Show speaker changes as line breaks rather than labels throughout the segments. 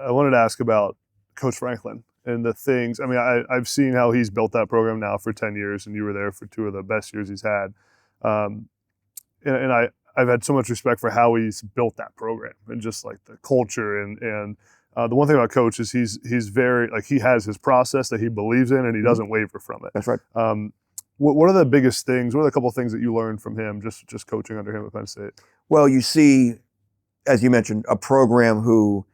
I wanted to ask about Coach Franklin and the things. I mean, I've seen how he's built that program now for 10 years, and you were there for 2 of the best years he's had. Um, and I've had so much respect for how he's built that program and just like the culture and the one thing about Coach is he's very like he has his process that he believes in and he doesn't waver from it.
That's right.
What are the biggest things? What are the couple of things that you learned from him just coaching under him at Penn State?
Well, you see, as you mentioned, a program who,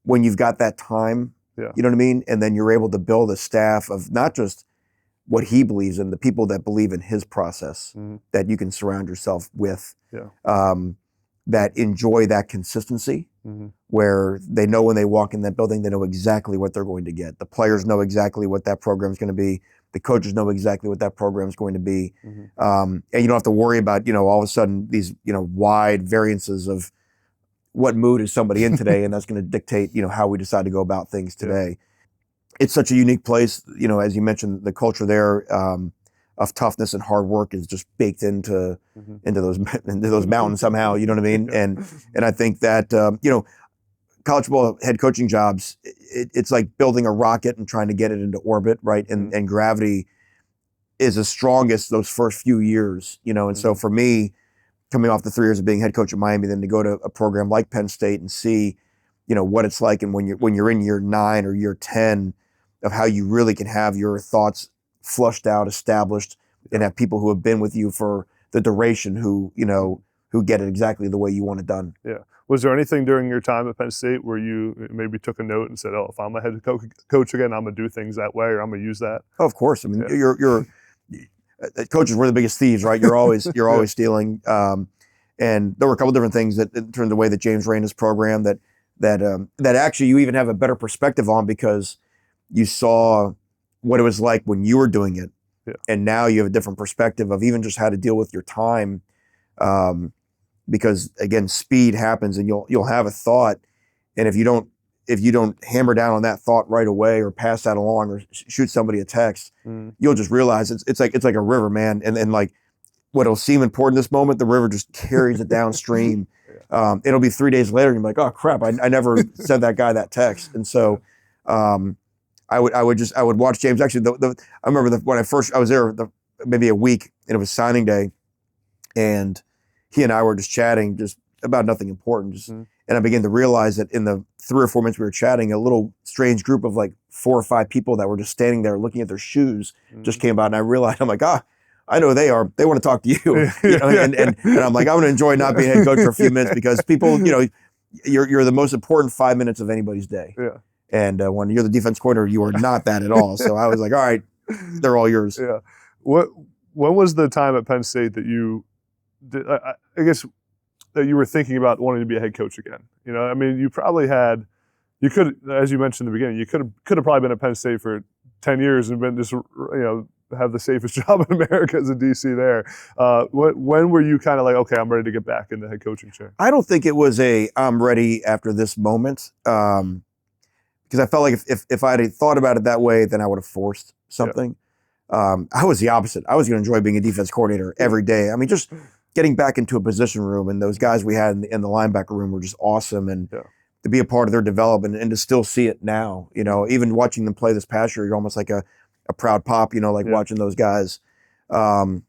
when you've got that time,
Yeah.
you know what I mean? And then you're able to build a staff of not just what he believes in, the people that believe in his process that you can surround yourself with, that enjoy that consistency, where they know when they walk in that building, they know exactly what they're going to get. The players know exactly what that program is going to be. The coaches know exactly what that program is going to be. And you don't have to worry about, all of a sudden these, wide variances of what mood is somebody in today, and that's going to dictate, how we decide to go about things today. It's such a unique place, as you mentioned, the culture there of toughness and hard work is just baked into those mountains somehow. You know what I mean? And I think that college football head coaching jobs, it's like building a rocket and trying to get it into orbit, right? And gravity is the strongest those first few years, And so for me, coming off the 3 years of being head coach at Miami, then to go to a program like Penn State and see, what it's like, and when you're in year 9 or year 10 of how you really can have your thoughts flushed out, established, and have people who have been with you for the duration who get it exactly the way you want it done.
Yeah. Was there anything during your time at Penn State where you maybe took a note and said, "Oh, if I'm a head coach again, I'm gonna do things that way, or I'm gonna use that"?
Oh, of course. I mean, you're coaches were the biggest thieves, right? You're always stealing. And there were a couple different things that in terms of the way that James ran his program that actually you even have a better perspective on because you saw what it was like when you were doing it.
Yeah.
And now you have a different perspective of even just how to deal with your time. Because again, speed happens and you'll have a thought. And if you don't hammer down on that thought right away or pass that along or shoot somebody a text, you'll just realize it's like a river, man. And like what'll seem important in this moment, the river just carries it downstream. It'll be 3 days later and you're like, oh crap, I never sent that guy that text. And so, I would watch James. Actually, I remember when I was there maybe a week and it was signing day, and he and I were just chatting just about nothing important. And I began to realize that in the 3 or 4 minutes we were chatting, a little strange group of like 4 or 5 people that were just standing there looking at their shoes just came by, and I realized I'm like, I know they are. They want to talk to you, and I'm like, I'm going to enjoy not being head coach for a few minutes because people, you're the most important 5 minutes of anybody's day.
Yeah.
And when you're the defense coordinator, you are not that at all. So I was like, all right, they're all yours.
Yeah. When was the time at Penn State that you did, I guess that you were thinking about wanting to be a head coach again? I mean, you probably had, you could, as you mentioned in the beginning, you could have probably been at Penn State for 10 years and been just, have the safest job in America as a DC there. When were you kind of like, okay, I'm ready to get back in the head coaching chair?
I don't think it was I'm ready after this moment. Because I felt like if I had thought about it that way, then I would have forced something. I was the opposite. I was going to enjoy being a defense coordinator every day. I mean, just getting back into a position room, and those guys we had in the linebacker room were just awesome. And to be a part of their development and to still see it now, even watching them play this past year, you're almost like a proud pop, watching those guys. So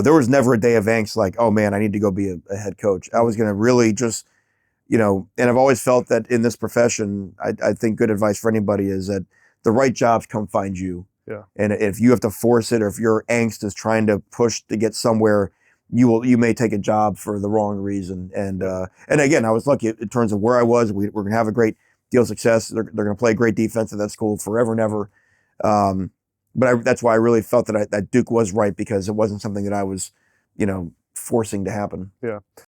there was never a day of angst like, oh man, I need to go be a head coach. I was going to really just, and I've always felt that in this profession, I think good advice for anybody is that the right jobs come find you.
Yeah.
And if you have to force it, or if your angst is trying to push to get somewhere, you may take a job for the wrong reason. And again, I was lucky in terms of where I was. We're going to have a great deal of success. They're going to play great defense at that school forever and ever. But that's why I really felt that Duke was right, because it wasn't something that I was, forcing to happen.
Yeah.